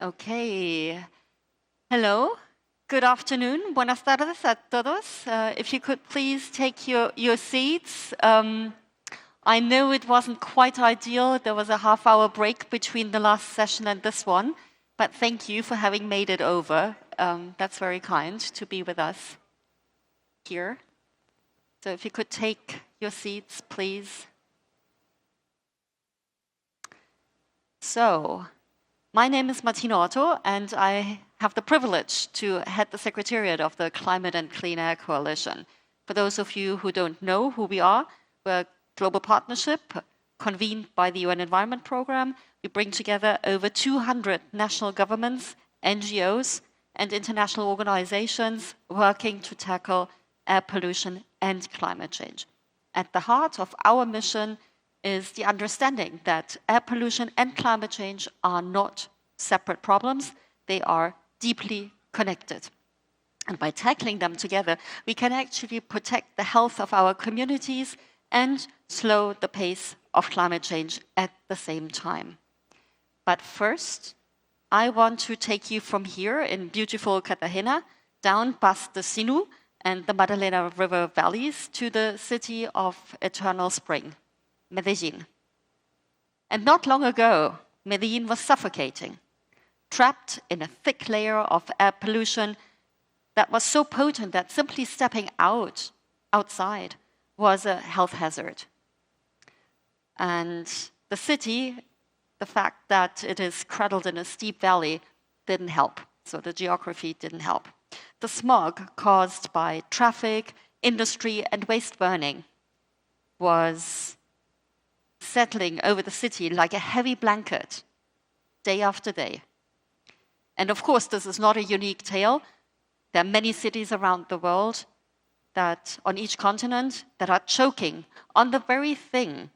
Okay. Hello. Good afternoon. Buenas tardes a todos. If you could please take your seats. I know it wasn't quite ideal. There was a half-hour break between the last session and this one, but thank you for having made it over. That's very kind to be with us here. So if you could take your seats, please. So, my name is Martina Otto, and I have the privilege to head the Secretariat of the Climate and Clean Air Coalition. For those of you who don't know who we are, we're a global partnership convened by the UN Environment Programme. We bring together over 200 national governments, NGOs, and international organizations working to tackle air pollution and climate change. At the heart of our mission is the understanding that air pollution and climate change are not separate problems, they are deeply connected. And by tackling them together, we can actually protect the health of our communities and slow the pace of climate change at the same time. But first, I want to take you from here in beautiful Cartagena, down past the Sinu and the Magdalena River valleys to the city of eternal spring, Medellin. And not long ago, Medellin was suffocating, trapped in a thick layer of air pollution that was so potent that simply stepping outside was a health hazard. And the city, the fact that it is cradled in a steep valley, didn't help. So the geography didn't help. The smog caused by traffic, industry, and waste burning was settling over the city like a heavy blanket, day after day. And of course, this is not a unique tale. There are many cities around the world that, on each continent, that are choking on the very thing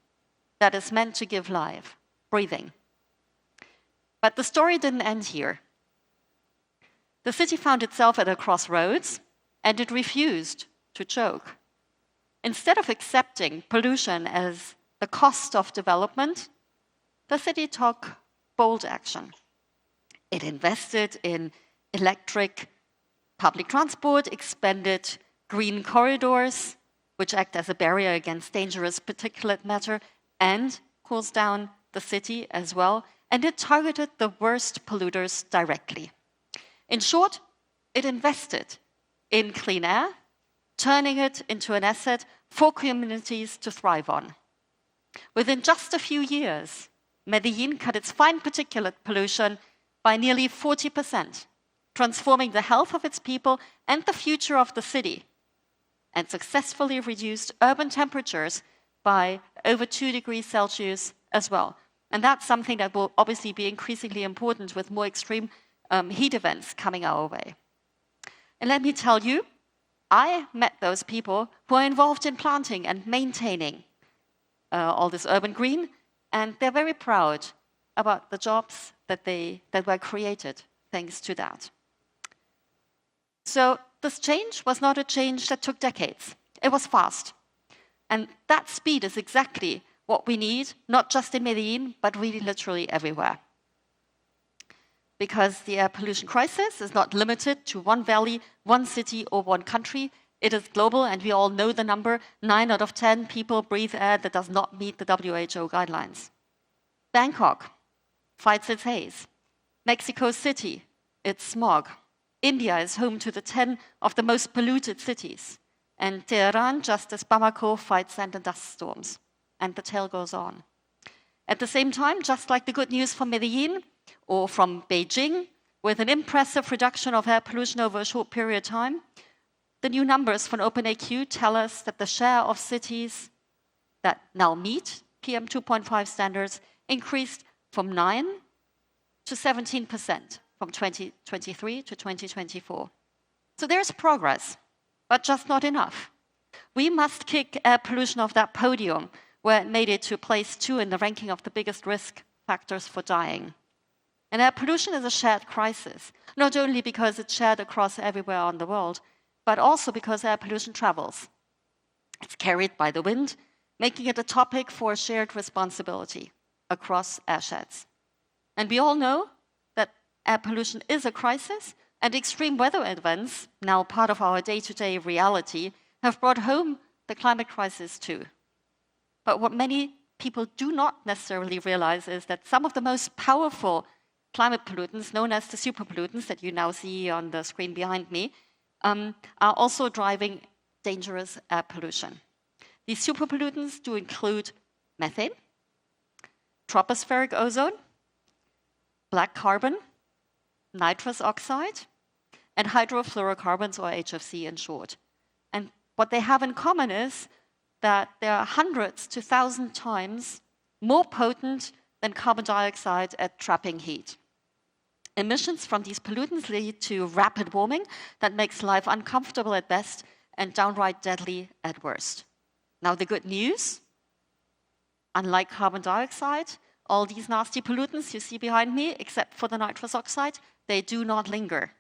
that is meant to give life, breathing. But the story didn't end here. The city found itself at a crossroads, and it refused to choke. Instead of accepting pollution as the cost of development, the city took bold action. It invested in electric public transport, expanded green corridors, which act as a barrier against dangerous particulate matter, and cools down the city as well, and it targeted the worst polluters directly. In short, it invested in clean air, turning it into an asset for communities to thrive on. Within just a few years, Medellin cut its fine particulate pollution by nearly 40%, transforming the health of its people and the future of the city, and successfully reduced urban temperatures by over 2 degrees Celsius as well. And that's something that will obviously be increasingly important with more extreme heat events coming our way. And let me tell you, I met those people who are involved in planting and maintaining all this urban green, and they're very proud about the jobs that were created thanks to that. So this change was not a change that took decades. It was fast. And that speed is exactly what we need, not just in Medellin, but really literally everywhere. Because the air pollution crisis is not limited to one valley, one city, or one country. It is global, and we all know the number. 9 out of 10 people breathe air that does not meet the WHO guidelines. Bangkok fights its haze. Mexico City, its smog. India is home to the 10 of the most polluted cities. And Tehran, just as Bamako, fights sand and dust storms. And the tale goes on. At the same time, just like the good news from Medellin or from Beijing, with an impressive reduction of air pollution over a short period of time, the new numbers from OpenAQ tell us that the share of cities that now meet PM 2.5 standards increased from 9 to 17% from 2023 to 2024. So there's progress, but just not enough. We must kick air pollution off that podium where it made it to place 2 in the ranking of the biggest risk factors for dying. And air pollution is a shared crisis, not only because it's shared across everywhere on the world, but also because air pollution travels. It's carried by the wind, making it a topic for shared responsibility across airsheds. And we all know that air pollution is a crisis, and extreme weather events, now part of our day-to-day reality, have brought home the climate crisis too. But what many people do not necessarily realize is that some of the most powerful climate pollutants, known as the superpollutants that you now see on the screen behind me, are also driving dangerous air pollution. These superpollutants do include methane, tropospheric ozone, black carbon, nitrous oxide, and hydrofluorocarbons, or HFC in short. And what they have in common is that they are hundreds to 1,000 times more potent than carbon dioxide at trapping heat. Emissions from these pollutants lead to rapid warming that makes life uncomfortable at best and downright deadly at worst. Now, the good news, unlike carbon dioxide, all these nasty pollutants you see behind me, except for the nitrous oxide, they do not linger.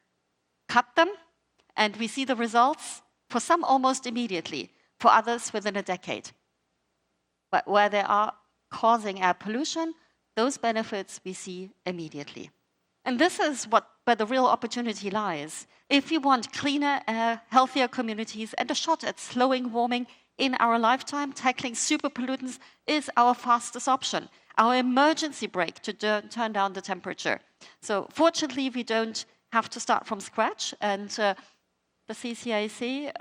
Cut them, and we see the results, for some almost immediately, for others within a decade. But where they are causing air pollution, those benefits we see immediately. And this is where the real opportunity lies. If we want cleaner air, healthier communities, and a shot at slowing warming in our lifetime, tackling super pollutants is our fastest option, our emergency brake to turn down the temperature. So fortunately, we don't have to start from scratch, and the CCAC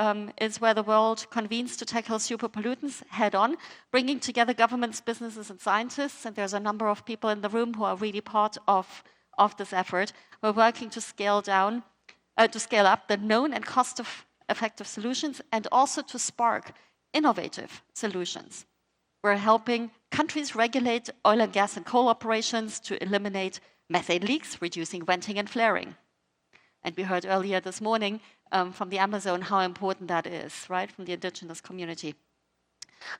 is where the world convenes to tackle super pollutants head on, bringing together governments, businesses, and scientists. And there's a number of people in the room who are really part of this effort. We're working to scale up the known and cost-effective solutions, and also to spark innovative solutions. We're helping countries regulate oil and gas and coal operations to eliminate methane leaks, reducing venting and flaring. And we heard earlier this morning from the Amazon how important that is, right, from the indigenous community.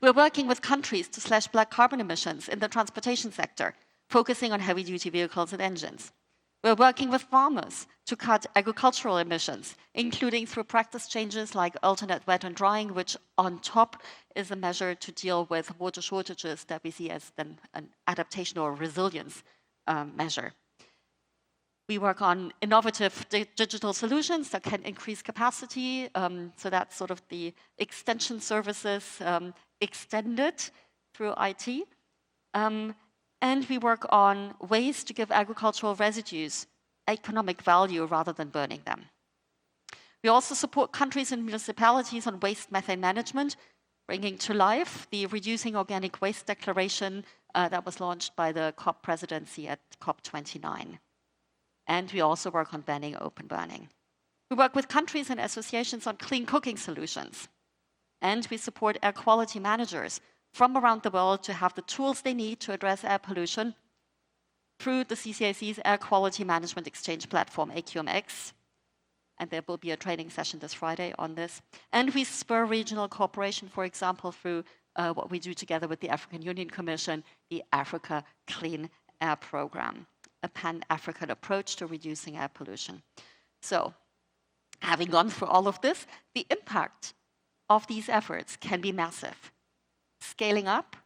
We're working with countries to slash black carbon emissions in the transportation sector, focusing on heavy-duty vehicles and engines. We're working with farmers to cut agricultural emissions, including through practice changes like alternate wet and drying, which on top is a measure to deal with water shortages that we see as then an adaptation or resilience measure. We work on innovative digital solutions that can increase capacity, so that's sort of the extension services extended through IT. And we work on ways to give agricultural residues economic value rather than burning them. We also support countries and municipalities on waste methane management, bringing to life the Reducing Organic Waste Declaration that was launched by the COP presidency at COP29. And we also work on banning open burning. We work with countries and associations on clean cooking solutions. And we support air quality managers from around the world to have the tools they need to address air pollution through the CCAC's Air Quality Management Exchange platform, AQMX. And there will be a training session this Friday on this. And we spur regional cooperation, for example, through what we do together with the African Union Commission, the Africa Clean Air Program, a pan-African approach to reducing air pollution. So, having gone through all of this, the impact of these efforts can be massive. Scaling up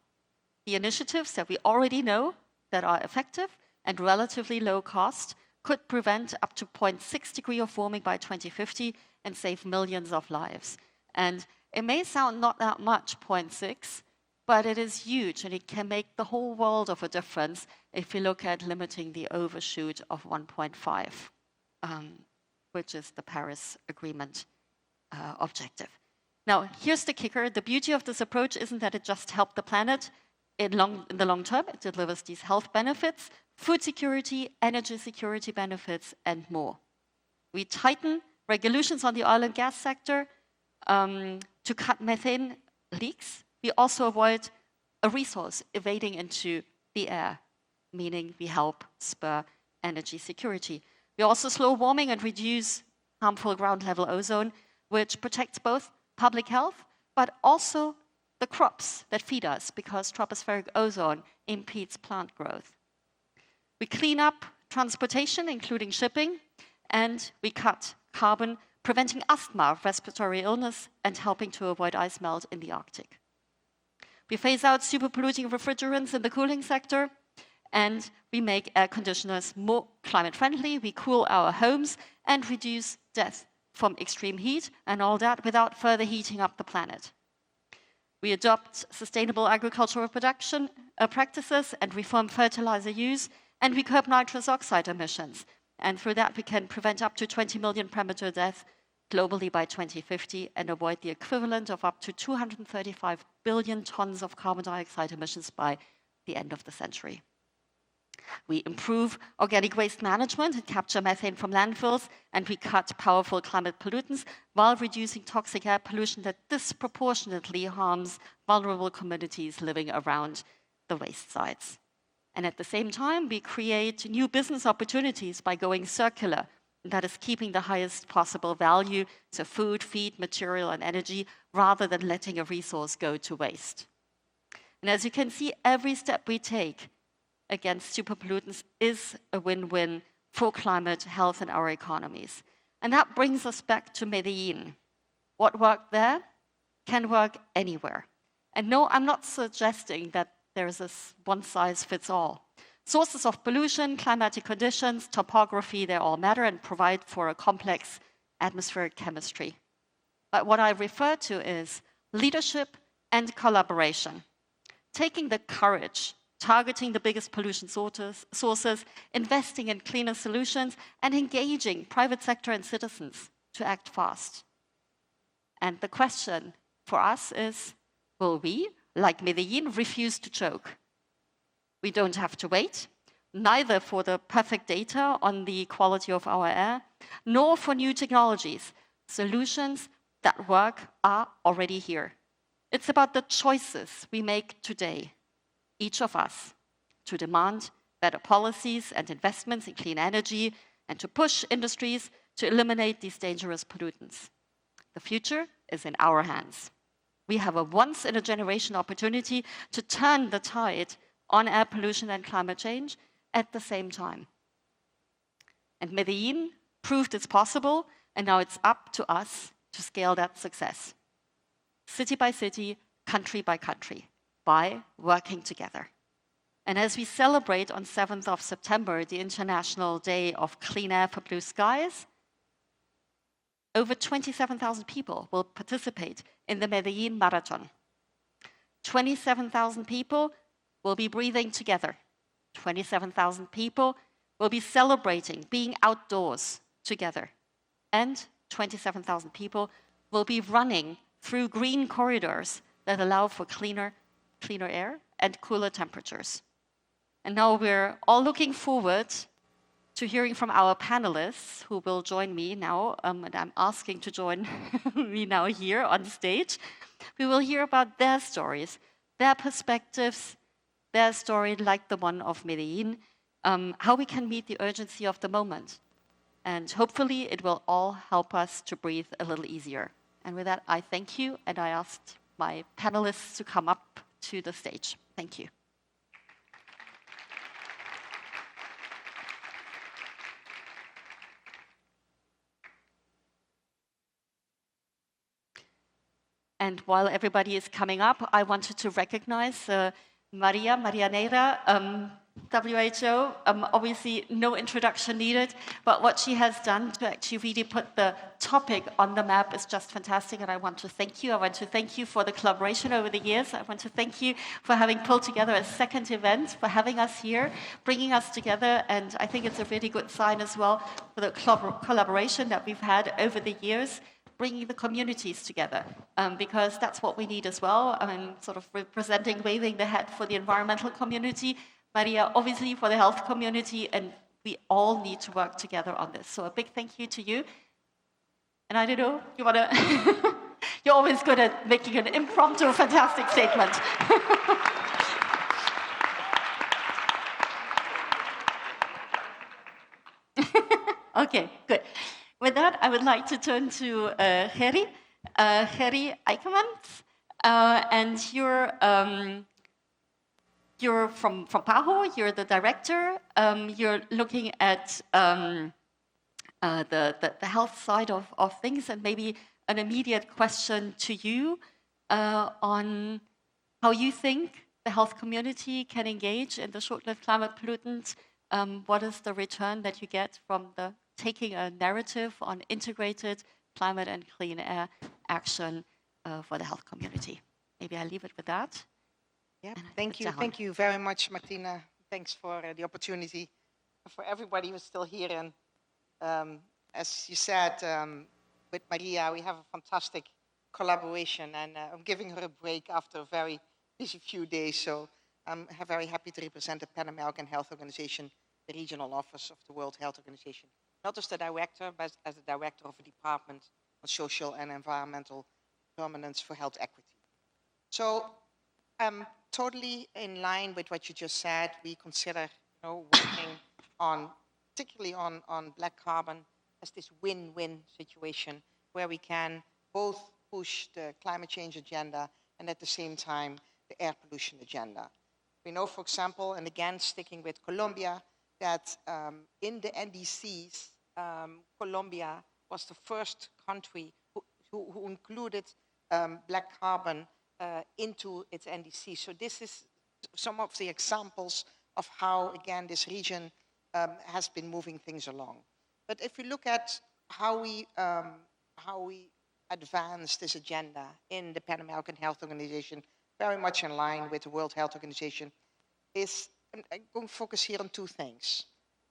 the initiatives that we already know that are effective and relatively low cost could prevent up to 0.6 degree of warming by 2050 and save millions of lives. And it may sound not that much, 0.6, but it is huge, and it can make the whole world of a difference if you look at limiting the overshoot of 1.5, which is the Paris Agreement objective. Now, here's the kicker. The beauty of this approach isn't that it just helped the planet. In the long term, it delivers these health benefits, food security, energy security benefits, and more. We tighten regulations on the oil and gas sector to cut methane leaks. We also avoid a resource evading into the air, meaning we help spur energy security. We also slow warming and reduce harmful ground-level ozone, which protects both public health, but also the crops that feed us, because tropospheric ozone impedes plant growth. We clean up transportation, including shipping, and we cut carbon, preventing asthma, respiratory illness, and helping to avoid ice melt in the Arctic. We phase out super polluting refrigerants in the cooling sector, And we make air conditioners more climate friendly, we cool our homes and reduce death from extreme heat, and all that without further heating up the planet. We adopt sustainable agricultural production practices and reform fertilizer use, and we curb nitrous oxide emissions. And through that, we can prevent up to 20 million premature deaths globally by 2050 and avoid the equivalent of up to 235 billion tons of carbon dioxide emissions by the end of the century. We improve organic waste management and capture methane from landfills, and we cut powerful climate pollutants while reducing toxic air pollution that disproportionately harms vulnerable communities living around the waste sites. And at the same time, we create new business opportunities by going circular. That is keeping the highest possible value, so food, feed, material, and energy, rather than letting a resource go to waste. And as you can see, every step we take against super pollutants is a win-win for climate, health, and our economies. And that brings us back to Medellin. What worked there can work anywhere. And no, I'm not suggesting that there's a one-size-fits-all. Sources of pollution, climatic conditions, topography, they all matter and provide for a complex atmospheric chemistry. But what I refer to is leadership and collaboration. Taking the courage, targeting the biggest pollution sources, investing in cleaner solutions, and engaging private sector and citizens to act fast. And the question for us is, will we, like Medellin, refuse to choke? We don't have to wait, neither for the perfect data on the quality of our air, nor for new technologies. Solutions that work are already here. It's about the choices we make today, each of us, to demand better policies and investments in clean energy and to push industries to eliminate these dangerous pollutants. The future is in our hands. We have a once-in-a-generation opportunity to turn the tide on air pollution and climate change at the same time. And Medellin proved it's possible, and now it's up to us to scale that success. City by city, country by country, by working together. And as we celebrate on 7th of September, the International Day of Clean Air for Blue Skies, over 27,000 people will participate in the Medellin Marathon. 27,000 people will be breathing together. 27,000 people will be celebrating being outdoors together. And 27,000 people will be running through green corridors that allow for cleaner air and cooler temperatures. And now we're all looking forward to hearing from our panelists who will join me now, and I'm asking to join me now here on stage. We will hear about their stories, their perspectives, their story like the one of Medellin, how we can meet the urgency of the moment. And hopefully it will all help us to breathe a little easier. And with that, I thank you, and I asked my panelists to come up to the stage. Thank you. And while everybody is coming up, I wanted to recognize Maria Neira, WHO. Obviously, no introduction needed, but what she has done to actually really put the topic on the map is just fantastic, and I want to thank you. I want to thank you for the collaboration over the years. I want to thank you for having pulled together a second event, for having us here, bringing us together, and I think it's a really good sign as well for the collaboration that we've had over the years, bringing the communities together, because that's what we need as well. I'm sort of representing, waving the hat for the environmental community, Maria, obviously for the health community, and we all need to work together on this. So a big thank you to you. And I don't know, you want to... You're always good at making an impromptu, fantastic statement. Okay, good. With that, I would like to turn to Heri Eijkemans, and you're from PAHO. You're the director. You're looking at the health side of things, and maybe an immediate question to you on how you think the health community can engage in the short-lived climate pollutants? What is the return that you get from taking a narrative on integrated climate and clean air action for the health community? Maybe I leave it with that. Yeah, thank you. Thank you very much, Martina. Thanks for the opportunity. For everybody who's still here. And as you said, with Maria, we have a fantastic collaboration. And I'm giving her a break after a very busy few days. So I'm very happy to represent the Pan American Health Organization, the regional office of the World Health Organization. Not as the director, but as the director of a department on social and environmental permanence for health equity. So totally in line with what you just said. We consider working on, particularly on black carbon, as this win-win situation where we can both push the climate change agenda and at the same time the air pollution agenda. We know, for example, and again sticking with Colombia, that in the NDCs, Colombia was the first country who included black carbon into its NDC. So this is some of the examples of how, again, this region has been moving things along. But if we look at how we advance this agenda in the Pan American Health Organization, very much in line with the World Health Organization, I'm going to focus here on two things.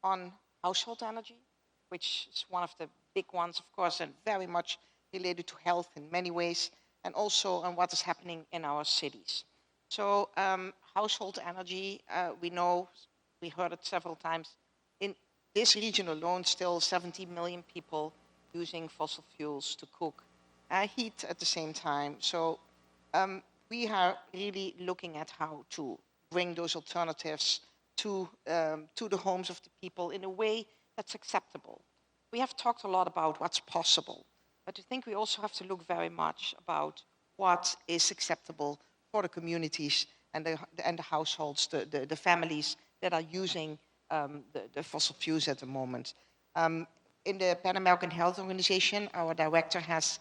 On household energy, which is one of the big ones, of course, and very much related to health in many ways, and also on what is happening in our cities. So household energy, we know, we heard it several times, in this region alone, still 70 million people using fossil fuels to cook, heat at the same time. So we are really looking at how to bring those alternatives to the homes of the people in a way that's acceptable. We have talked a lot about what's possible, but I think we also have to look very much about what is acceptable for the communities and the households, the families that are using the fossil fuels at the moment. In the Pan American Health Organization, our director has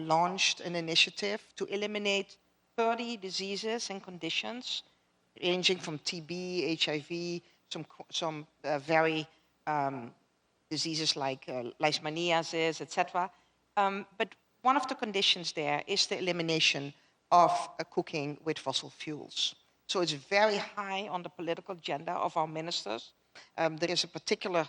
launched an initiative to eliminate 30 diseases and conditions, ranging from TB, HIV, some very diseases like leishmaniasis, etc. But one of the conditions there is the elimination of cooking with fossil fuels. So it's very high on the political agenda of our ministers. There is a particular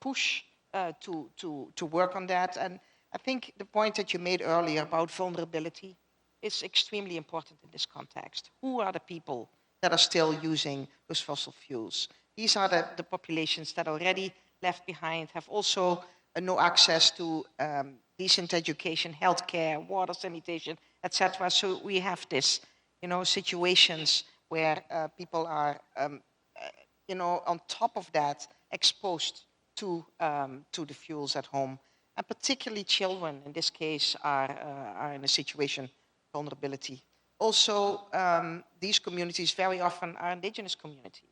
push to work on that. And I think the point that you made earlier about vulnerability is extremely important in this context. Who are the people that are still using those fossil fuels? These are the populations that are already left behind, have also no access to decent education, healthcare, water, sanitation, etc. So we have this, situations where people are, on top of that, exposed to the fuels at home, and particularly children. In this case, are in a situation of vulnerability. Also, these communities very often are indigenous communities.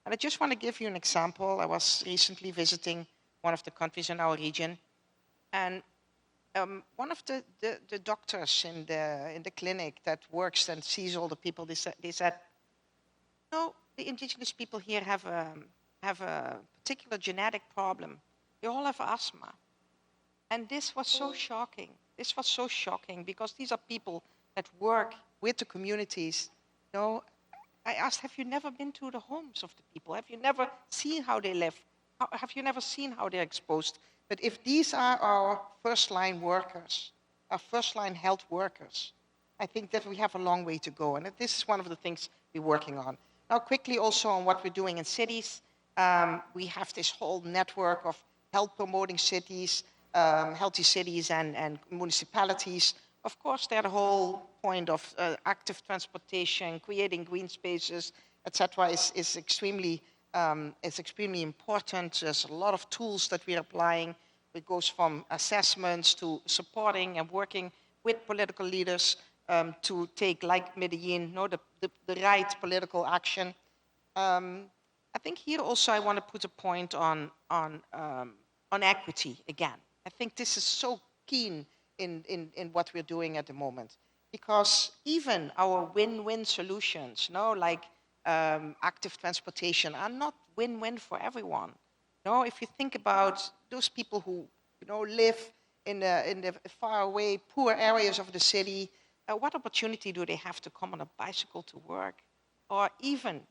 And I just want to give you an example. I was recently visiting one of the countries in our region, and one of the doctors in the clinic that works and sees all the people, they said, no, the indigenous people here have a particular genetic problem. They all have asthma. And this was so shocking. This was so shocking because these are people that work with the communities. I asked, have you never been to the homes of the people? Have you never seen how they live? Have you never seen how they're exposed? But if these are our first-line workers, our first-line health workers, I think that we have a long way to go. And this is one of the things we're working on. Now, quickly also on what we're doing in cities. We have this whole network of health-promoting cities, healthy cities and municipalities. Of course, they're the whole point of active transportation, creating green spaces, etc. is extremely important. There's a lot of tools that we're applying. It goes from assessments to supporting and working with political leaders to take, like Medellin, the right political action. I think here also I want to put a point on equity again. I think this is so keen in what we're doing at the moment. because even our win-win solutions, like active transportation, are not win-win for everyone. If you think about those people who live in the far away, poor areas of the city, what opportunity do they have to come on a bicycle to work? Or even,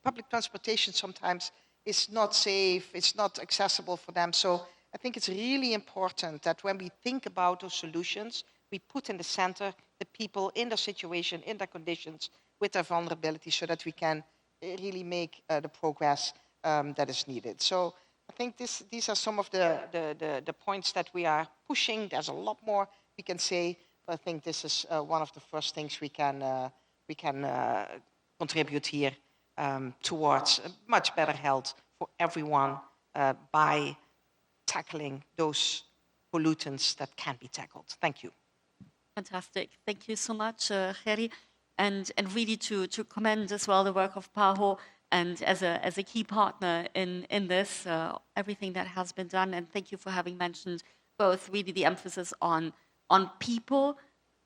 public transportation sometimes is not safe, it's not accessible for them. So I think it's really important that when we think about those solutions, we put in the center the people in their situation, in their conditions, with their vulnerability, so that we can really make the progress that is needed. So I think these are some of the points that we are pushing. There's a lot more we can say, but I think this is one of the first things we can contribute here towards a much better health for everyone by tackling those pollutants that can be tackled. Thank you. Fantastic. Thank you so much, Gerry. And really to commend as well the work of PAHO and as a key partner in this, everything that has been done. And thank you for having mentioned both really the emphasis on people,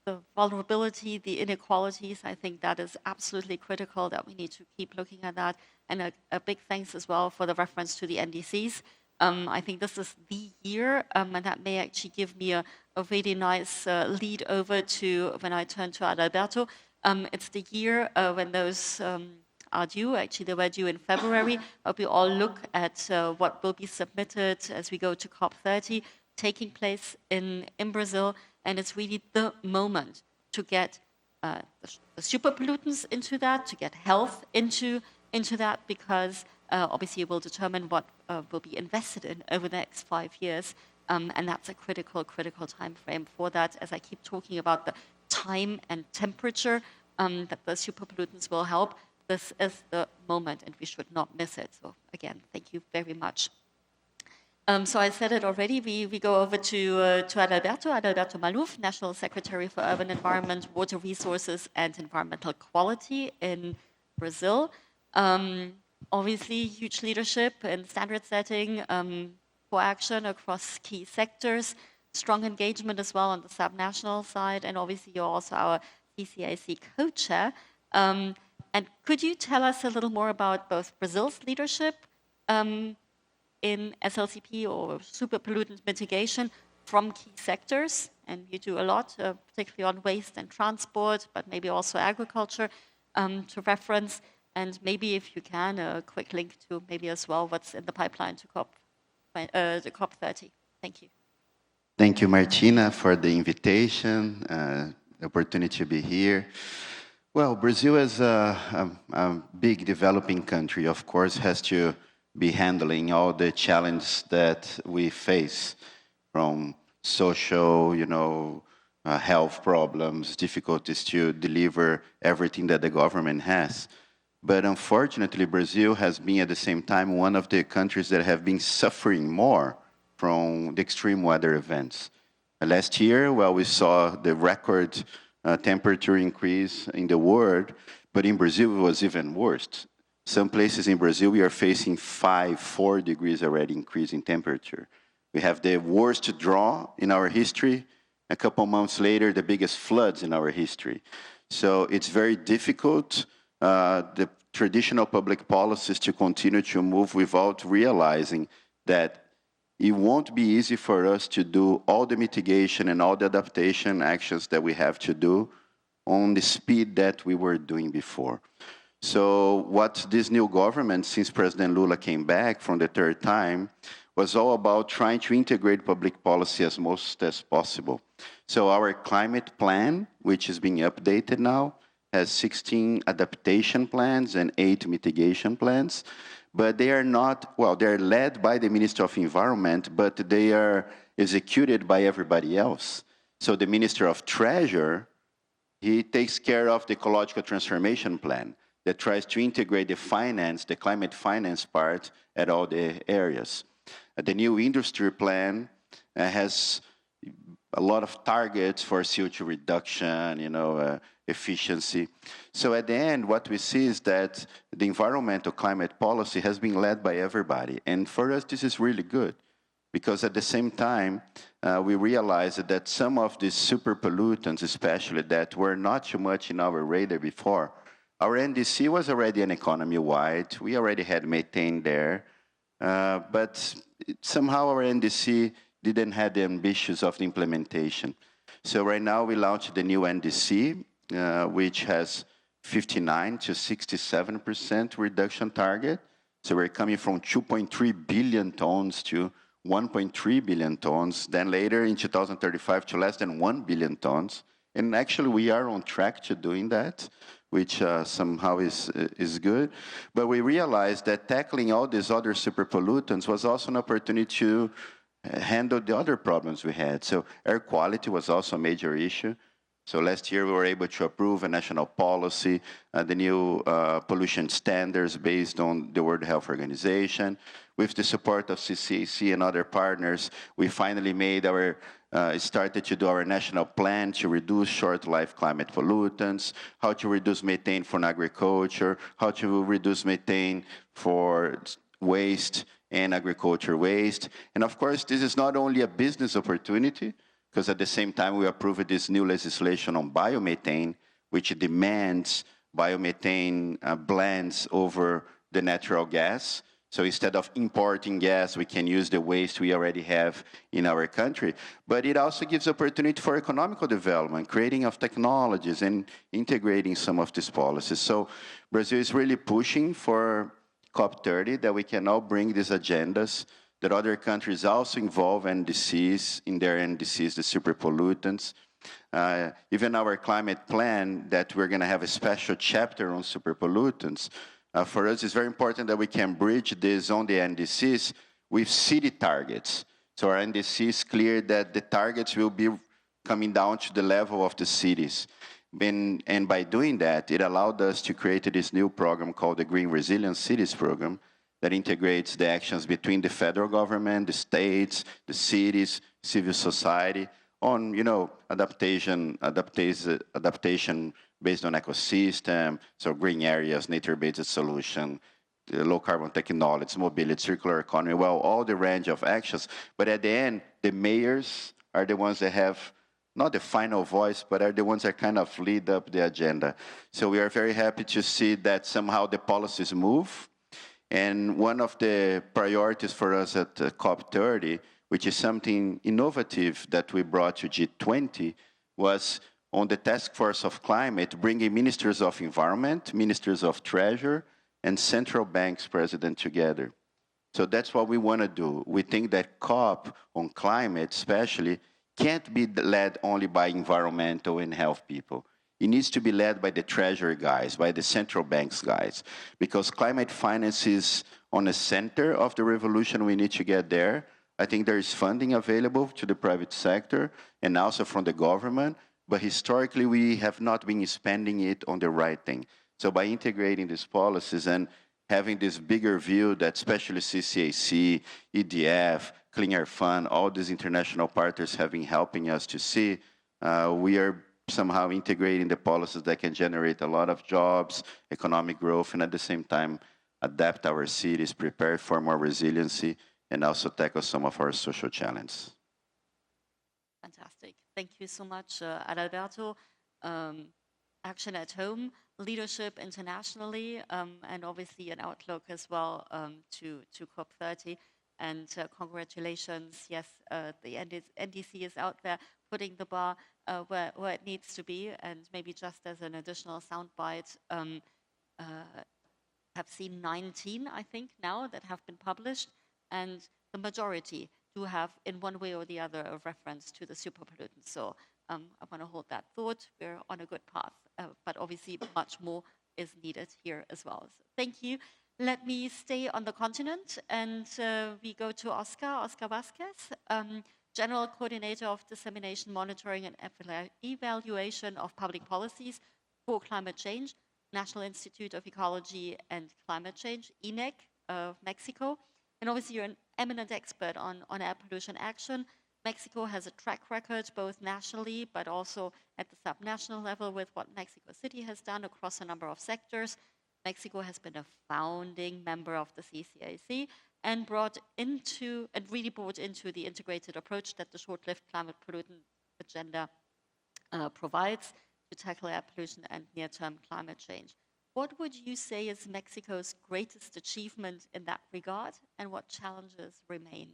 the vulnerability, the inequalities. I think that is absolutely critical, that we need to keep looking at that. And a big thanks as well for the reference to the NDCs. I think this is the year, and that may actually give me a really nice lead over to when I turn to Adalberto. It's the year when those are due. Actually, they were due in February. But we all look at what will be submitted as we go to COP30, taking place in Brazil. And it's really the moment to get the super pollutants into that, to get health into that, because obviously it will determine what will be invested in over the next 5 years. And that's a critical time frame for that, as I keep talking about the time and temperature that the super pollutants will help. This is the moment, and we should not miss it. So again, thank you very much. So I said it already, we go over to Adalberto Maluf, National Secretary for Urban Environment, Water Resources and Environmental Quality in Brazil. Obviously, huge leadership in standard setting for action across key sectors, strong engagement as well on the subnational side, and obviously you're also our CCAC co-chair. And could you tell us a little more about both Brazil's leadership in SLCP or super pollutant mitigation from key sectors? And you do a lot, particularly on waste and transport, but maybe also agriculture to reference. And maybe if you can, a quick link to maybe as well what's in the pipeline to COP30. Thank you. Thank you, Martina, for the invitation, the opportunity to be here. Well, Brazil is a big developing country, of course, has to be handling all the challenges that we face, from social, health problems, difficulties to deliver everything that the government has. But unfortunately, Brazil has been at the same time one of the countries that have been suffering more from the extreme weather events. Last year, well, we saw the record temperature increase in the world, but in Brazil it was even worse. Some places in Brazil we are facing 4 degrees already increase in temperature. We have the worst drought in our history. A couple months later, the biggest floods in our history. So it's very difficult, the traditional public policies to continue to move without realizing that it won't be easy for us to do all the mitigation and all the adaptation actions that we have to do on the speed that we were doing before. So what this new government, since President Lula came back from the third time, was all about trying to integrate public policy as most as possible. So our climate plan, which is being updated now, has 16 adaptation plans and 8 mitigation plans. But they are not, well, they're led by the Minister of Environment, but they are executed by everybody else. So the Minister of Treasury, he takes care of the ecological transformation plan that tries to integrate the finance, the climate finance part at all the areas. The new industry plan has a lot of targets for CO2 reduction, efficiency. So at the end, what we see is that the environmental climate policy has been led by everybody. And for us, this is really good, because at the same time, we realized that some of these super pollutants, especially that were not too much in our radar before, our NDC was already an economy-wide. We already had methane there, but somehow our NDC didn't have the ambitions of the implementation. So right now we launched the new NDC, which has 59 to 67% reduction target. So we're coming from 2.3 billion tons to 1.3 billion tons, then later in 2035 to less than 1 billion tons. And actually we are on track to doing that, which somehow is good. But we realized that tackling all these other super pollutants was also an opportunity to handle the other problems we had. So air quality was also a major issue. So last year we were able to approve a national policy, the new pollution standards based on the World Health Organization. With the support of CCAC and other partners, we finally made started to do our national plan to reduce short-life climate pollutants, how to reduce methane from agriculture, how to reduce methane for waste and agriculture waste. And of course, this is not only a business opportunity, because at the same time we approved this new legislation on biomethane, which demands biomethane blends over the natural gas. So instead of importing gas, we can use the waste we already have in our country. But it also gives opportunity for economical development, creating of technologies and integrating some of these policies. So Brazil is really pushing for COP30 that we can now bring these agendas, that other countries also involve NDCs in their NDCs, the super pollutants. Even our climate plan, that we're going to have a special chapter on super pollutants. For us, it's very important that we can bridge this on the NDCs with city targets. So our NDC is clear that the targets will be coming down to the level of the cities. And by doing that, it allowed us to create this new program called the Green Resilient Cities Program that integrates the actions between the federal government, the states, the cities, civil society on, adaptation based on ecosystem, so green areas, nature-based solution, low carbon technologies, mobility, circular economy, well, all the range of actions. But at the end, the mayors are the ones that have not the final voice, but are the ones that kind of lead up the agenda. So we are very happy to see that somehow the policies move. And one of the priorities for us at COP30, which is something innovative that we brought to G20, was on the task force of climate, bringing ministers of environment, ministers of treasury, and central banks president together. So that's what we want to do. We think that COP on climate especially can't be led only by environmental and health people. It needs to be led by the treasury guys, by the central banks guys, because climate finance is on the center of the revolution. We need to get there. I think there is funding available to the private sector and also from the government, but historically we have not been spending it on the right thing. So by integrating these policies and having this bigger view that especially CCAC, EDF, Clean Air Fund, all these international partners have been helping us to see, we are somehow integrating the policies that can generate a lot of jobs, economic growth, and at the same time adapt our cities, prepare for more resiliency, and also tackle some of our social challenges. Fantastic. Thank you so much, Adalberto. Action at home, leadership internationally, and obviously an outlook as well to COP30. And congratulations, yes, the NDC is out there putting the bar where it needs to be. And maybe just as an additional soundbite, have seen 19, I think, now that have been published. And the majority do have, in one way or the other, a reference to the super pollutants. So I want to hold that thought. We're on a good path, but obviously much more is needed here as well. So thank you. Let me stay on the continent, and we go to Oscar Vasquez, General Coordinator of Dissemination, Monitoring and Evaluation of Public Policies for Climate Change, National Institute of Ecology and Climate Change, INEC of Mexico. And obviously you're an eminent expert on air pollution action. Mexico has a track record both nationally but also at the subnational level with what Mexico City has done across a number of sectors. Mexico has been a founding member of the CCAC, and really brought into the integrated approach that the short-lived climate pollutant agenda provides to tackle air pollution and near-term climate change. What would you say is Mexico's greatest achievement in that regard, and what challenges remain?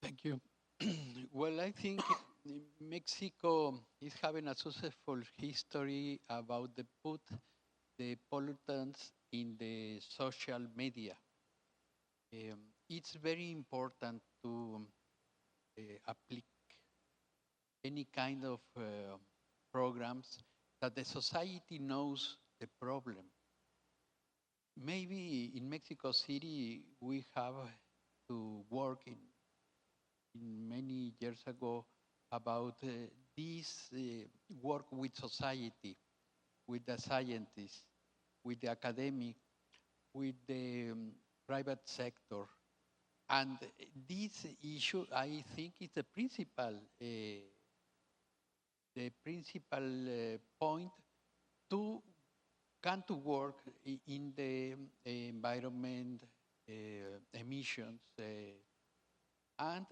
Thank you. Well, I think Mexico is having a successful history about the pollutants in the social media. It's very important to apply any kind of programs that the society knows the problem. Maybe in Mexico City we have to work in many years ago about this work with society, with the scientists, with the academic, with the private sector. And this issue, I think, is the principal point to come to work in the environment emissions. And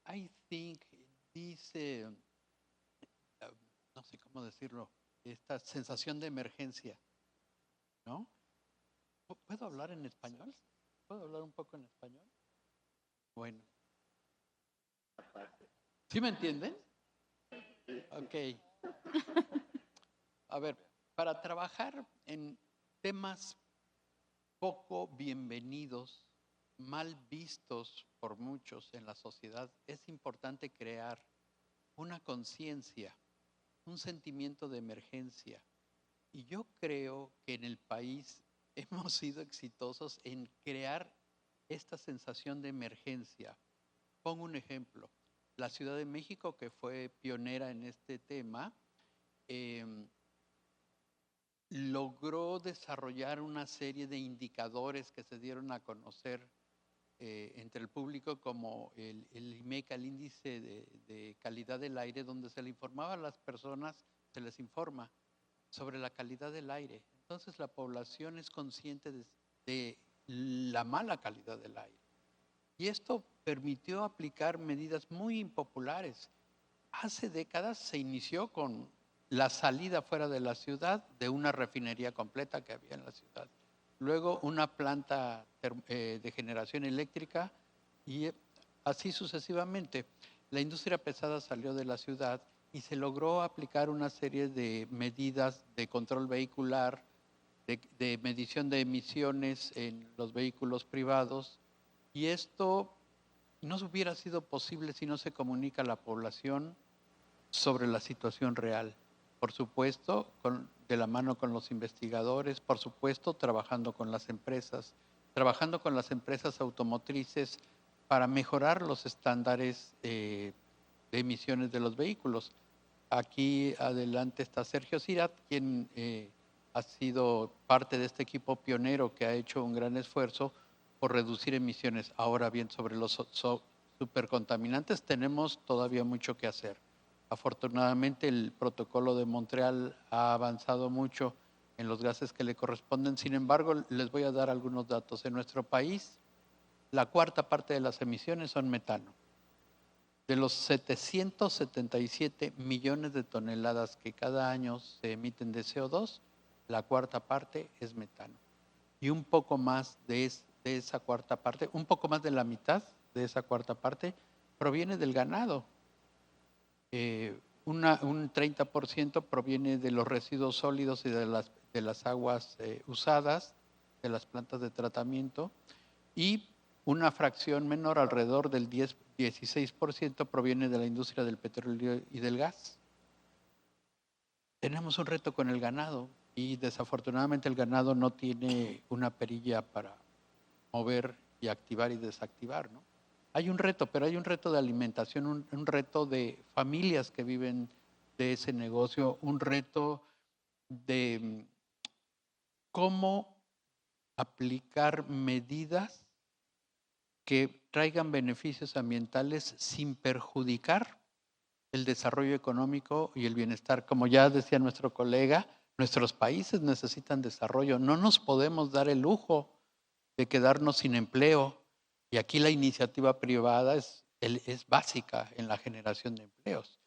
I think this, no sé cómo decirlo, esta sensación de emergencia, ¿no? ¿Puedo hablar en español? ¿Puedo hablar un poco en español? Bueno. ¿Sí me entienden? Ok. A ver, para trabajar en temas poco bienvenidos, mal vistos por muchos en la sociedad, es importante crear una conciencia, un sentimiento de emergencia. Y yo creo que en el país hemos sido exitosos en crear esta sensación de emergencia. Pongo un ejemplo. La Ciudad de México, que fue pionera en este tema, logró desarrollar una serie de indicadores que se dieron a conocer entre el público, como el IMECA, el índice de calidad del aire, donde se le informaba a las personas, se les informa sobre la calidad del aire. Entonces la población es consciente de la mala calidad del aire. Y esto permitió aplicar medidas muy impopulares. Hace décadas se inició con la salida fuera de la ciudad de una refinería completa que había en la ciudad. Luego una planta de generación eléctrica y así sucesivamente. La industria pesada salió de la ciudad y se logró aplicar una serie de medidas de control vehicular, de medición de emisiones en los vehículos privados, y esto no hubiera sido posible si no se comunica a la población sobre la situación real. Por supuesto, de la mano con los investigadores, por supuesto, trabajando con las empresas automotrices para mejorar los estándares de emisiones de los vehículos. Aquí adelante está Sergio Cirat, quien ha sido parte de este equipo pionero que ha hecho un gran esfuerzo por reducir emisiones. Ahora bien, sobre los supercontaminantes tenemos todavía mucho que hacer. Afortunadamente, el protocolo de Montreal ha avanzado mucho en los gases que le corresponden. Sin embargo, les voy a dar algunos datos. En nuestro país, la cuarta parte de las emisiones son metano. De los 777 millones de toneladas que cada año se emiten de CO2, la cuarta parte es metano. Y un poco más de esa cuarta parte, un poco más de la mitad de esa cuarta parte, proviene del ganado. Un 30% proviene de los residuos sólidos y de las aguas usadas, de las plantas de tratamiento, y una fracción menor, alrededor del 16%, proviene de la industria del petróleo y del gas. Tenemos un reto con el ganado y desafortunadamente el ganado no tiene una perilla para mover y activar y desactivar, ¿no? Hay un reto, pero hay un reto de alimentación, un reto de familias que viven de ese negocio, un reto de cómo aplicar medidas que traigan beneficios ambientales sin perjudicar el desarrollo económico y el bienestar. Como ya decía nuestro colega, Nuestros países necesitan desarrollo. No nos podemos dar el lujo de quedarnos sin empleo. Y aquí la iniciativa privada es básica en la generación de empleos.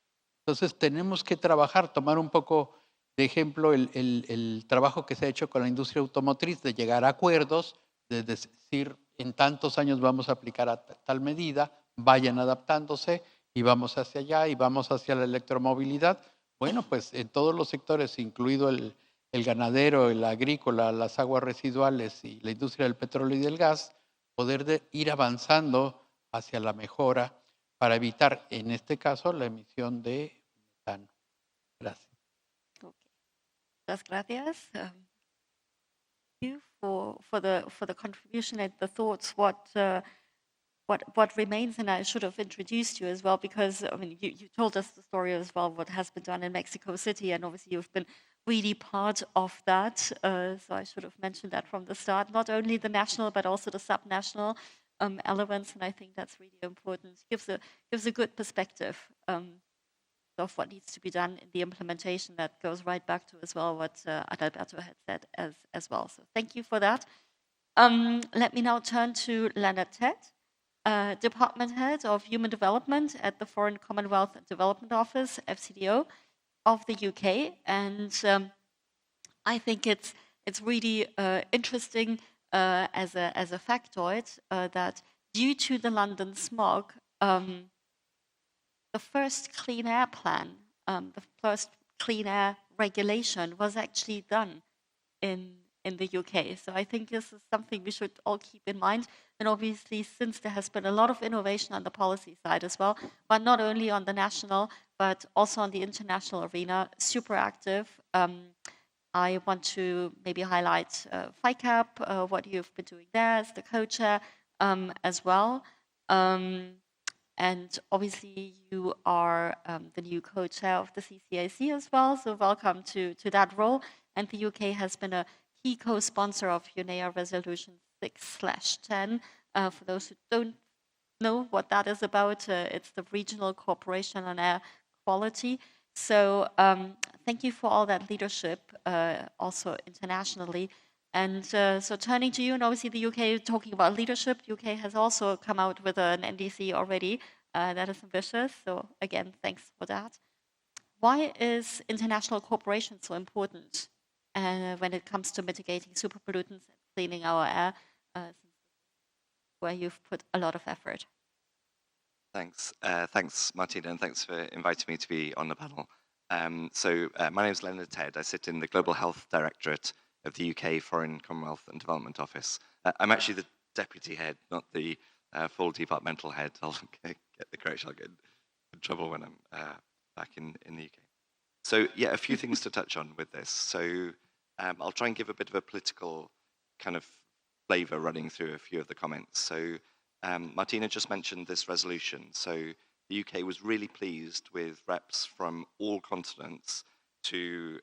Entonces tenemos que trabajar, tomar un poco de ejemplo el trabajo que se ha hecho con la industria automotriz, de llegar a acuerdos, de decir en tantos años vamos a aplicar a tal medida, vayan adaptándose y vamos hacia allá y vamos hacia la electromovilidad. Bueno, pues en todos los sectores, incluido el ganadero, el agrícola, las aguas residuales y la industria del petróleo y del gas, poder ir avanzando hacia la mejora para evitar, en este caso, la emisión de metano. Gracias. Okay. Muchas gracias. You for the contribution and the thoughts. What remains, and I should have introduced you as well, because I mean you told us the story as well, what has been done in Mexico City, and obviously you've been really part of that. So I should have mentioned that from the start, not only the national but also the subnational elements, and I think that's really important. Gives a good perspective of what needs to be done in the implementation. That goes right back to as well what Adalberto had said as well. So thank you for that. Let me now turn to Leonard Ted, Department Head of Human Development at the Foreign Commonwealth and Development Office, FCDO, of the UK. And I think it's really interesting as a factoid that due to the London smog, the first clean air plan, the first clean air regulation was actually done in the UK. So I think this is something we should all keep in mind. And obviously, since there has been a lot of innovation on the policy side as well, but not only on the national, but also on the international arena, super active. I want to maybe highlight FICAP, what you've been doing there as the co-chair as well. And obviously, you are the new co-chair of the CCAC as well, so welcome to that role. And the UK has been a key co-sponsor of UNEA Resolution 6/10. For those who don't know what that is about, it's the Regional Cooperation on Air Quality. So thank you for all that leadership, also internationally. And so turning to you, and obviously the UK, talking about leadership, the UK has also come out with an NDC already that is ambitious. So again, thanks for that. Why is international cooperation so important when it comes to mitigating superpollutants and cleaning our air, where you've put a lot of effort? Thanks. Thanks, Martina, and thanks for inviting me to be on the panel. My name is Leonard Ted. I sit in the Global Health Directorate of the UK Foreign Commonwealth and Development Office. I'm actually the deputy head, not the full departmental head. I'll get the correction. I'll get in trouble when I'm back in the UK. So yeah, a few things to touch on with this. So I'll try and give a bit of a political kind of flavor running through a few of the comments. So Martina just mentioned this resolution. So the UK was really pleased with reps from all continents to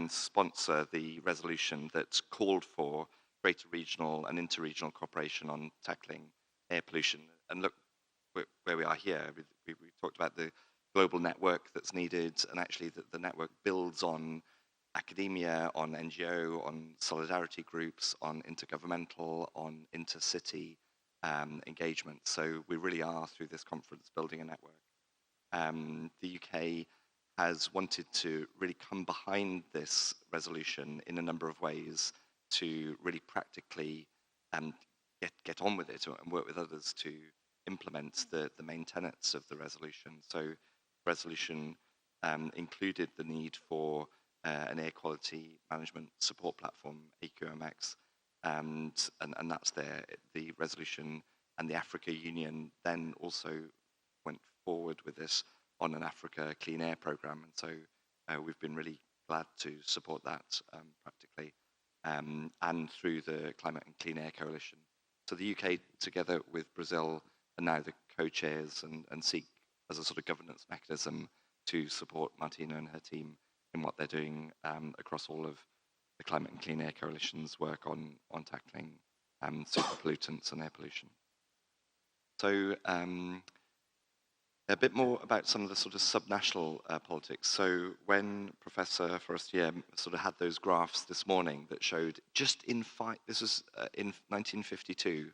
sponsor the resolution that called for greater regional and interregional cooperation on tackling air pollution. And look where we are here. We talked about the global network that's needed, and actually the network builds on academia, on NGO, on solidarity groups, on intergovernmental, on intercity engagement. So we really are, through this conference, building a network. The UK has wanted to really come behind this resolution in a number of ways to really practically get on with it and work with others to implement the main tenets of the resolution. So the resolution included the need for an air quality management support platform, AQMX, and that's there. The resolution and the Africa Union then also went forward with this on an Africa Clean Air Programme, and so we've been really glad to support that practically, and through the Climate and Clean Air Coalition. So the UK, together with Brazil, are now the co-chairs and seek as a sort of governance mechanism to support Martina and her team in what they're doing across all of the Climate and Clean Air Coalition's work on tackling super pollutants and air pollution. So A bit more about some of the sort of subnational politics. So when Professor Forestier sort of had those graphs this morning that showed just in this was in 1952,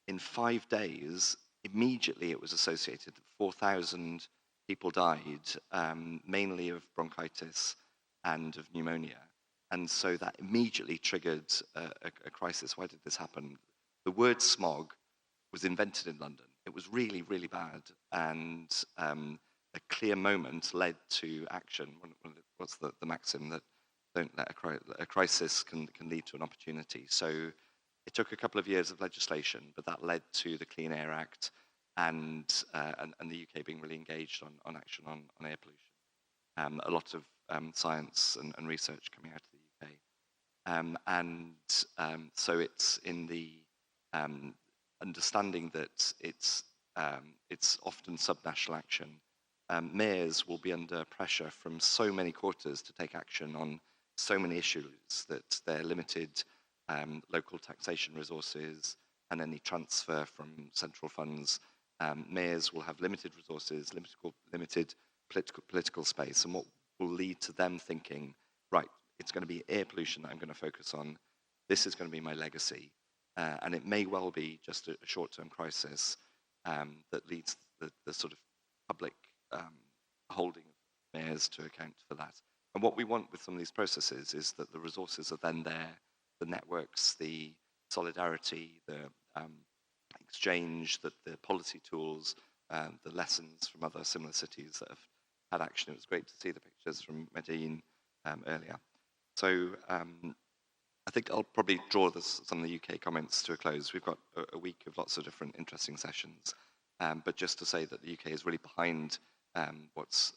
in 5 days, immediately it was associated that 4,000 people died, mainly of bronchitis and of pneumonia. And so that immediately triggered a crisis. Why did this happen? The word smog was invented in London. It was really, really bad. And a clear moment led to action. What's the maxim that don't let a crisis can lead to an opportunity? So it took a couple of years of legislation, but that led to the Clean Air Act and the UK being really engaged on action on air pollution. A lot of science and research coming out of the UK. So it's in the understanding that it's often subnational action. Mayors will be under pressure from so many quarters to take action on so many issues that they're limited local taxation resources and any transfer from central funds. Mayors will have limited resources, limited political space, and what will lead to them thinking, right, it's going to be air pollution that I'm going to focus on. This is going to be my legacy. And it may well be just a short-term crisis that leads the sort of public holding of mayors to account for that. And what we want with some of these processes is that the resources are then there, the networks, the solidarity, the exchange, the policy tools, the lessons from other similar cities that have had action. It was great to see the pictures from Medellin earlier. So I think I'll probably draw some of the UK comments to a close. We've got a week of lots of different interesting sessions, but just to say that the UK is really behind what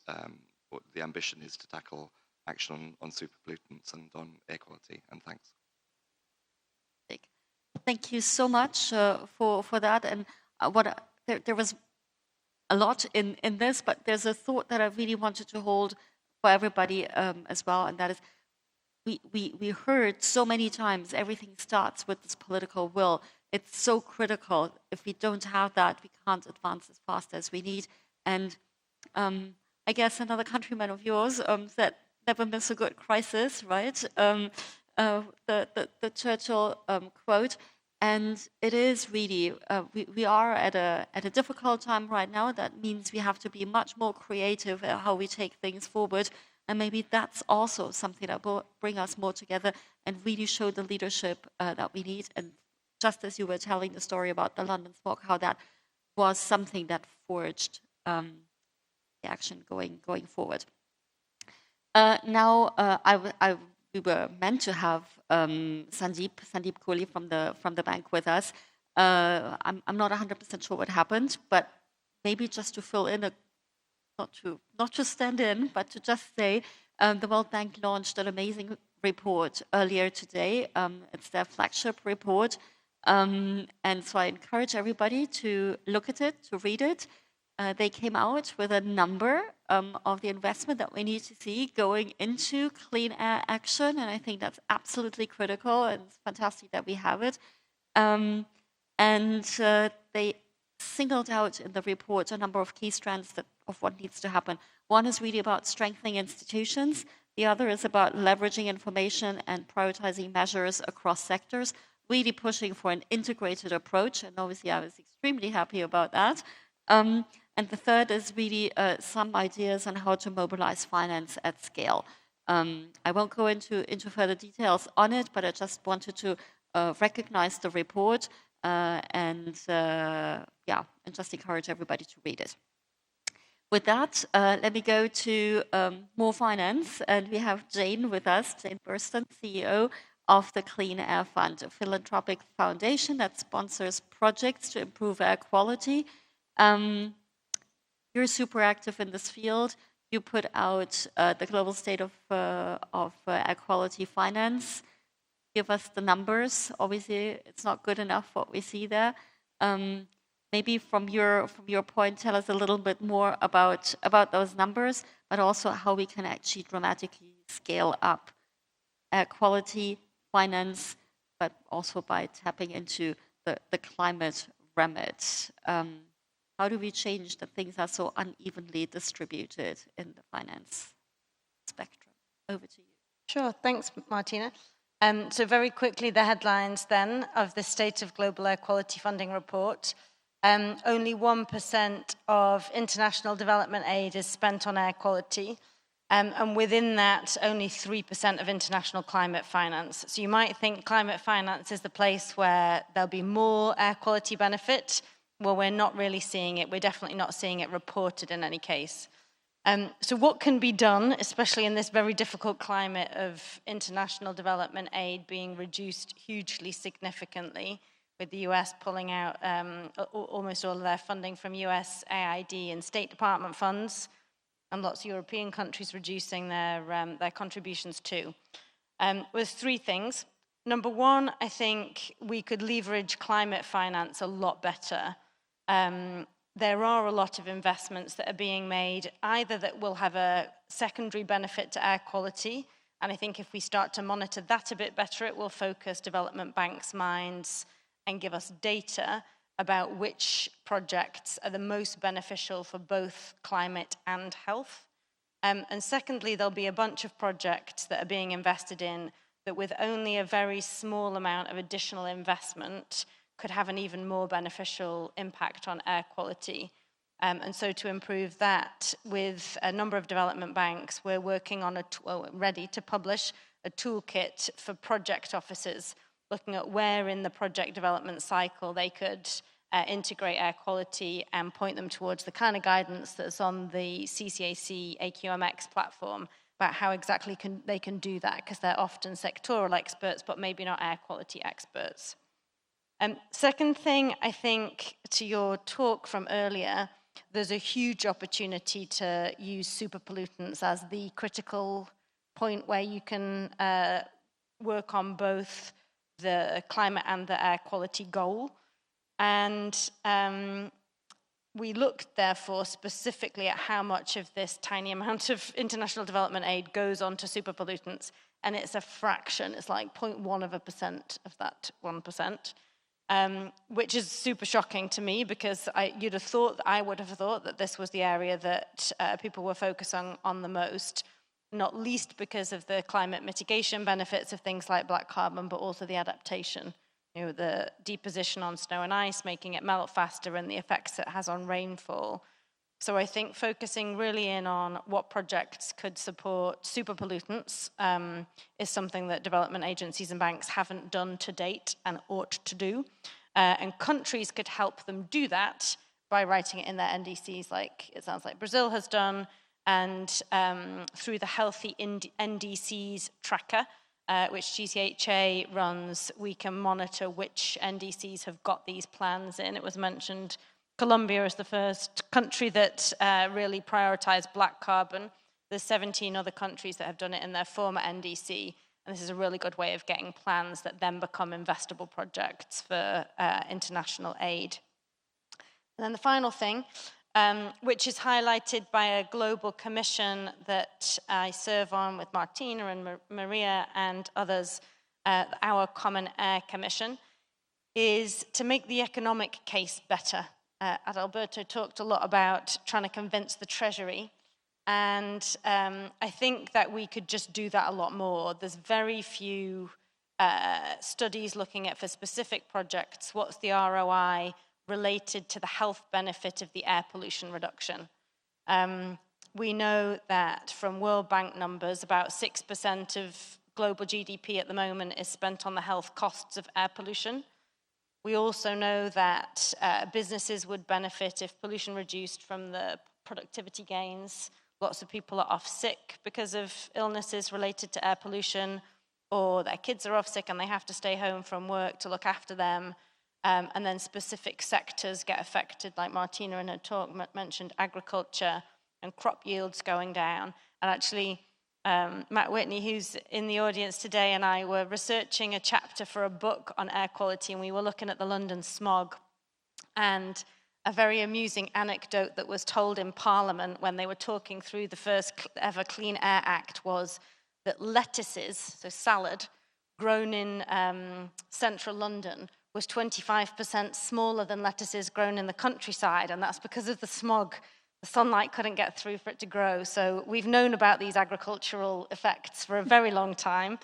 the ambition is to tackle action on super pollutants and on air quality. And thanks. Thank you so much for that. And there was a lot in this, but there's a thought that I really wanted to hold for everybody as well, and that is, we heard so many times everything starts with this political will. It's so critical. If we don't have that, we can't advance as fast as we need. And I guess another countryman of yours said, "Never miss a good crisis," right? The Churchill quote. And it is really, we are at a difficult time right now. That means we have to be much more creative at how we take things forward. And maybe that's also something that will bring us more together and really show the leadership that we need. And just as you were telling the story about the London smog, how that was something that forged the action going forward. Now, we were meant to have Sandeep Kohli from the bank with us. I'm not 100% sure what happened, but maybe just to fill in not to stand in, but to just say the World Bank launched an amazing report earlier today. It's their flagship report. And so I encourage everybody to look at it, to read it. They came out with a number of the investment that we need to see going into clean air action. And I think that's absolutely critical, and it's fantastic that we have it. And they singled out in the report a number of key strands of what needs to happen. One is really about strengthening institutions. The other is about leveraging information and prioritizing measures across sectors, really pushing for an integrated approach. And obviously, I was extremely happy about that. And the third is really some ideas on how to mobilize finance at scale. I won't go into further details on it, but I just wanted to recognize the report and just encourage everybody to read it. With that, let me go to more finance, and we have Jane with us, Jane Burston, CEO of the Clean Air Fund, a philanthropic foundation that sponsors projects to improve air quality. You're super active in this field. You put out the global state of air quality finance. Give us the numbers. Obviously, it's not good enough what we see there. Maybe from your point, tell us a little bit more about those numbers, but also how we can actually dramatically scale up air quality finance, but also by tapping into the climate remit. How do we change that things are so unevenly distributed in the finance spectrum? Over to you. Sure, thanks, Martina. So very quickly, the headlines then of the State of Global Air Quality Funding Report. Only 1% of international development aid is spent on air quality. And within that, only 3% of international climate finance. So you might think climate finance is the place where there'll be more air quality benefit. Well, we're not really seeing it. We're definitely not seeing it reported in any case. So what can be done, especially in this very difficult climate of international development aid being reduced hugely significantly, with the US pulling out almost all of their funding from US AID and State Department funds, and lots of European countries reducing their contributions too. With three things. Number one, I think we could leverage climate finance a lot better. There are a lot of investments that are being made, either that will have a secondary benefit to air quality, and I think if we start to monitor that a bit better, it will focus development banks' minds and give us data about which projects are the most beneficial for both climate and health. And secondly, there'll be a bunch of projects that are being invested in that with only a very small amount of additional investment could have an even more beneficial impact on air quality. And so to improve that, with a number of development banks, we're working on ready to publish a toolkit for project officers, looking at where in the project development cycle they could integrate air quality and point them towards the kind of guidance that's on the CCAC AQMX platform about how exactly they can do that, because they're often sectoral experts, but maybe not air quality experts. Second thing, I think, to your talk from earlier, there's a huge opportunity to use super pollutants as the critical point where you can work on both the climate and the air quality goal. And we looked, therefore, specifically at how much of this tiny amount of international development aid goes on to super pollutants, and it's a fraction. It's like 0.1% of that 1%. Which is super shocking to me, because I would have thought that this was the area that people were focusing on the most, not least because of the climate mitigation benefits of things like black carbon, but also the adaptation, the deposition on snow and ice, making it melt faster, and the effects it has on rainfall. So I think focusing really in on what projects could support super pollutants is something that development agencies and banks haven't done to date and ought to do. And countries could help them do that by writing it in their NDCs, like it sounds like Brazil has done, and through the Healthy NDCs tracker, which GCHA runs, we can monitor which NDCs have got these plans in. It was mentioned Colombia is the first country that really prioritized black carbon. There's 17 other countries that have done it in their former NDC, and this is a really good way of getting plans that then become investable projects for international aid. And then the final thing, which is highlighted by a global commission that I serve on with Martina and Maria and others, our Common Air Commission, is to make the economic case better. Adalberto talked a lot about trying to convince the Treasury, and I think that we could just do that a lot more. There's very few studies looking at, for specific projects, what's the ROI related to the health benefit of the air pollution reduction. We know that from World Bank numbers, about 6% of global GDP at the moment is spent on the health costs of air pollution. We also know that businesses would benefit if pollution reduced from the productivity gains. Lots of people are off sick because of illnesses related to air pollution, or their kids are off sick and they have to stay home from work to look after them. And then specific sectors get affected, like Martina in her talk mentioned agriculture and crop yields going down. And actually, Matt Whitney, who's in the audience today, and I were researching a chapter for a book on air quality, and we were looking at the London smog. And a very amusing anecdote that was told in Parliament when they were talking through the first ever Clean Air Act was that lettuces, so salad, grown in central London, was 25% smaller than lettuces grown in the countryside, and that's because of the smog. The sunlight couldn't get through for it to grow. So we've known about these agricultural effects for a very long time.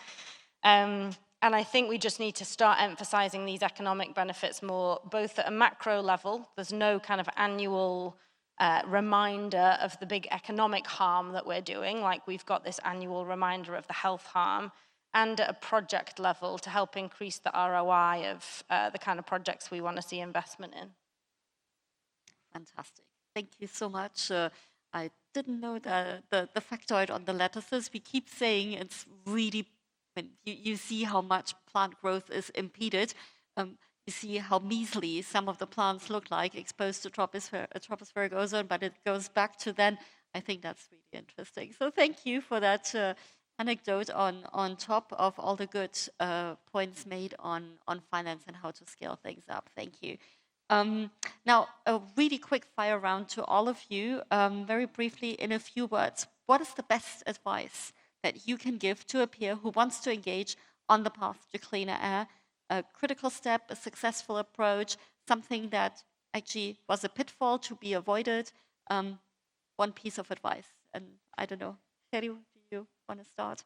And I think we just need to start emphasizing these economic benefits more, both at a macro level. There's no kind of annual reminder of the big economic harm that we're doing, like we've got this annual reminder of the health harm, and at a project level to help increase the ROI of the kind of projects we want to see investment in. Fantastic. Thank you so much. I didn't know the factoid on the lettuces. We keep saying it's really, you see how much plant growth is impeded. You see how measly some of the plants look like exposed to tropospheric ozone, but it goes back to then. I think that's really interesting. So thank you for that anecdote on top of all the good points made on finance and how to scale things up. Thank you. Now, a really quick fire round to all of you, very briefly in a few words. What is the best advice that you can give to a peer who wants to engage on the path to cleaner air? A critical step, a successful approach, something that actually was a pitfall to be avoided. One piece of advice. And I don't know, Ferry, do you want to start?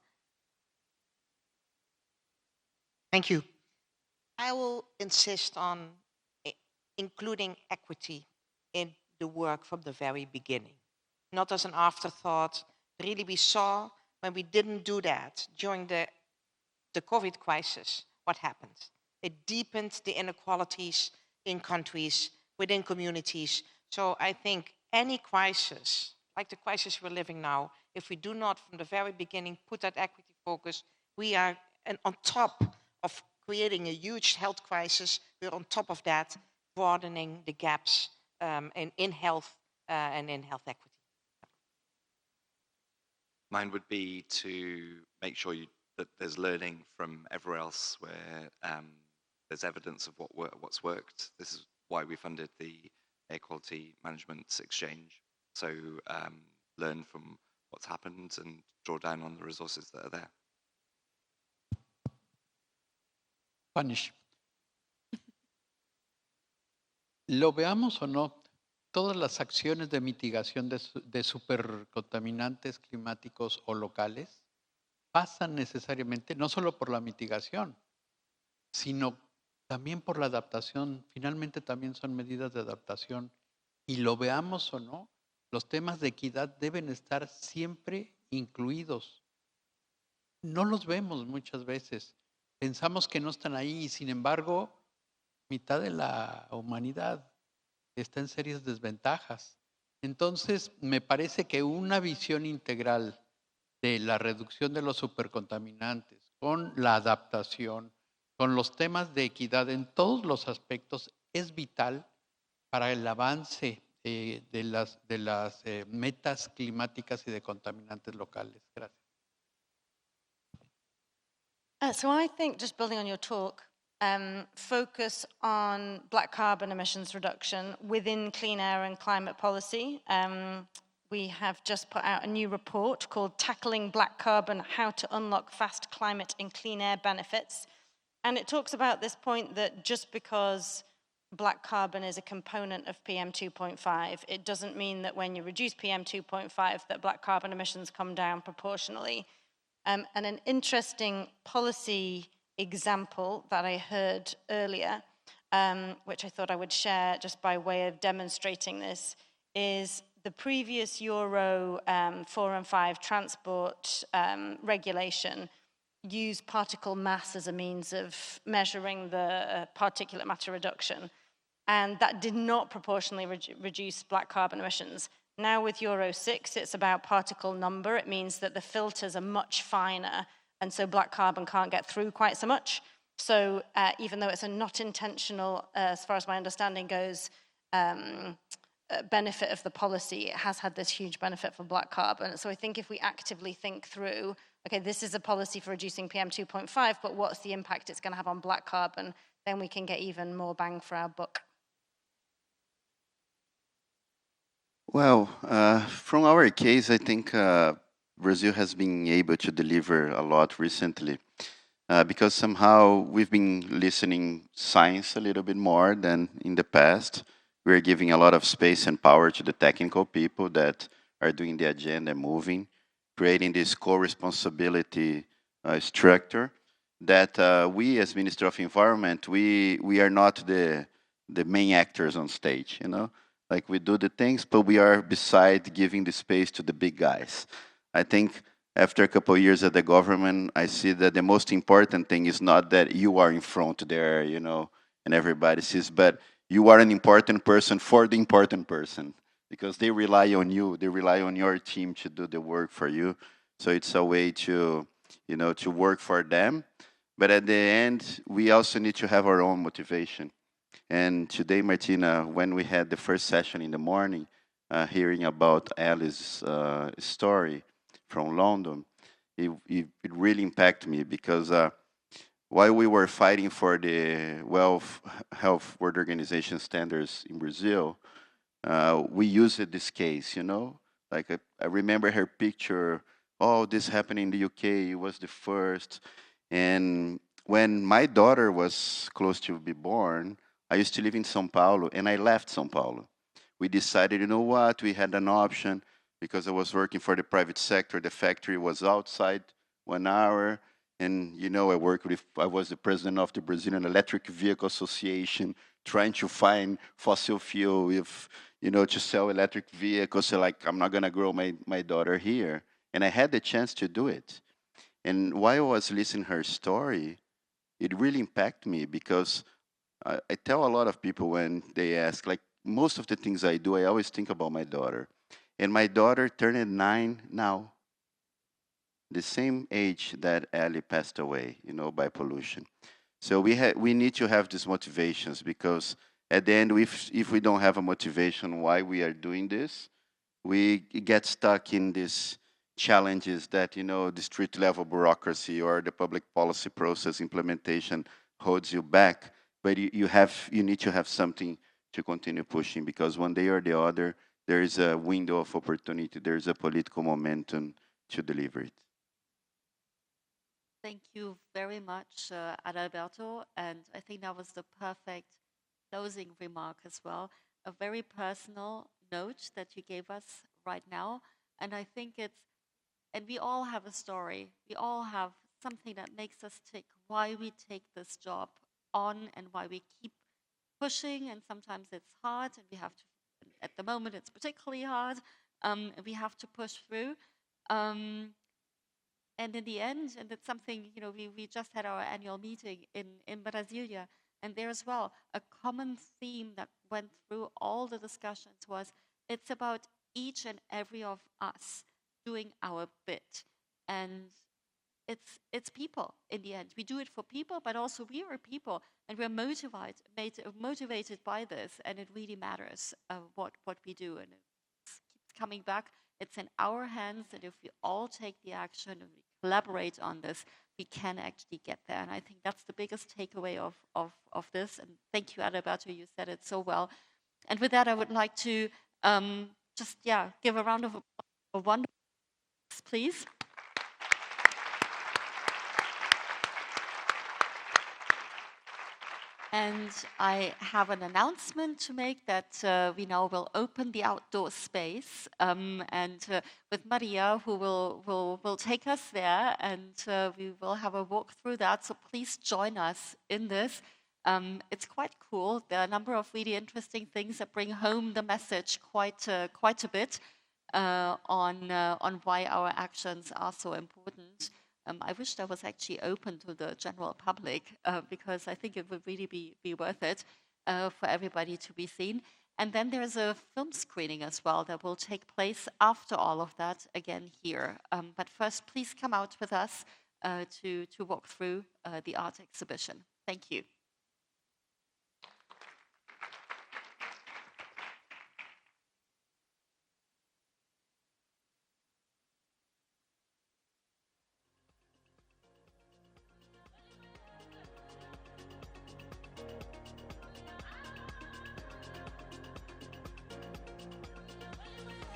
Thank you. I will insist on including equity in the work from the very beginning, not as an afterthought. Really, we saw when we didn't do that during the COVID crisis, what happened. It deepened the inequalities in countries, within communities. So I think any crisis, like the crisis we're living now, if we do not from the very beginning put that equity focus, we are on top of creating a huge health crisis. We're on top of that, broadening the gaps in health and in health equity. Mine would be to make sure that there's learning from everywhere else where there's evidence of what's worked. This is why we funded the Air Quality Management Exchange. So learn from what's happened and draw down on the resources that are there. Spanish. Lo veamos o no, todas las acciones de mitigación de supercontaminantes climáticos o locales pasan necesariamente no solo por la mitigación, sino también por la adaptación. Finalmente también son medidas de adaptación. Y lo veamos o no, los temas de equidad deben estar siempre incluidos. No los vemos muchas veces. Pensamos que no están ahí y sin embargo, mitad de la humanidad está en serias desventajas. Entonces, me parece que una visión integral de la reducción de los supercontaminantes con la adaptación, con los temas de equidad en todos los aspectos es vital para el avance de las metas climáticas y de contaminantes locales. Gracias. So I think, just building on your talk, focus on black carbon emissions reduction within clean air and climate policy. We have just put out a new report called Tackling Black Carbon, How to Unlock Fast Climate and Clean Air Benefits. And it talks about this point that just because black carbon is a component of PM 2.5, it doesn't mean that when you reduce PM 2.5 that black carbon emissions come down proportionally. And an interesting policy example that I heard earlier, which I thought I would share just by way of demonstrating this, is the previous Euro 4 and 5 transport regulation used particle mass as a means of measuring the particulate matter reduction. And that did not proportionally reduce black carbon emissions. Now with Euro 6, it's about particle number. It means that the filters are much finer, and so black carbon can't get through quite so much. So even though it's a not intentional, as far as my understanding goes, benefit of the policy, it has had this huge benefit for black carbon. So I think if we actively think through, okay, this is a policy for reducing PM 2.5, but what's the impact it's going to have on black carbon, then we can get even more bang for our buck. Well, from our case, I think Brazil has been able to deliver a lot recently. because somehow we've been listening science a little bit more than in the past. We're giving a lot of space and power to the technical people that are doing the agenda moving, creating this co-responsibility structure that we as Minister of Environment, we are not the main actors on stage, you know? Like we do the things, but we are beside giving the space to the big guys. I think after a couple of years at the government, I see that the most important thing is not that you are in front there, you know, and everybody sees, but you are an important person for the important person because they rely on you, they rely on your team to do the work for you. So it's a way to, you know, to work for them. But at the end, we also need to have our own motivation. And today, Martina, when we had the first session in the morning, hearing about Alice's story from London, it really impacted me because while we were fighting for the Health World Organization standards in Brazil, we used this case, you know? Like I remember her picture, oh, this happened in the UK, it was the first. And when my daughter was close to be born, I used to live in São Paulo, and I left São Paulo. We decided, you know what, we had an option because I was working for the private sector. The factory was outside 1 hour. And, you know, I was the president of the Brazilian Electric Vehicle Association, trying to find fossil fuel with, you know, to sell electric vehicles. So like, I'm not going to grow my daughter here. And I had the chance to do it. And while I was listening her story, it really impacted me because I tell a lot of people when they ask, like most of the things I do, I always think about my daughter. And my daughter turned 9 now, the same age that Ellie passed away, you know, by pollution. So we need to have these motivations because at the end, if we don't have a motivation why we are doing this, we get stuck in these challenges that, you know, the street level bureaucracy or the public policy process implementation holds you back. But you need to have something to continue pushing because one day or the other, there is a window of opportunity, there is a political momentum to deliver it. Thank you very much, Adalberto. And I think that was the perfect closing remark as well. A very personal note that you gave us right now. And I think and we all have a story. We all have something that makes us tick, why we take this job on and why we keep pushing. And sometimes it's hard and we have to, at the moment, it's particularly hard. We have to push through. And in the end, and it's something, you know, we just had our annual meeting in Brasilia, and there as well, a common theme that went through all the discussions was it's about each and every of us doing our bit. And it's people in the end. We do it for people, but also we are people, and we're motivated by this, and it really matters what we do. And it keeps coming back. It's in our hands, and if we all take the action and we collaborate on this, we can actually get there. And I think that's the biggest takeaway of this. And thank you, Adalberto, you said it so well. And with that, I would like to give a round of applause, please. And I have an announcement to make that we now will open the outdoor space, with Maria, who will take us there, and we will have a walk through that. So please join us in this. It's quite cool. There are a number of really interesting things that bring home the message quite a bit on why our actions are so important. I wish that was actually open to the general public because I think it would really be worth it for everybody to be seen. And then there's a film screening as well that will take place after all of that, again here. But first, please come out with us to walk through the art exhibition. Thank you.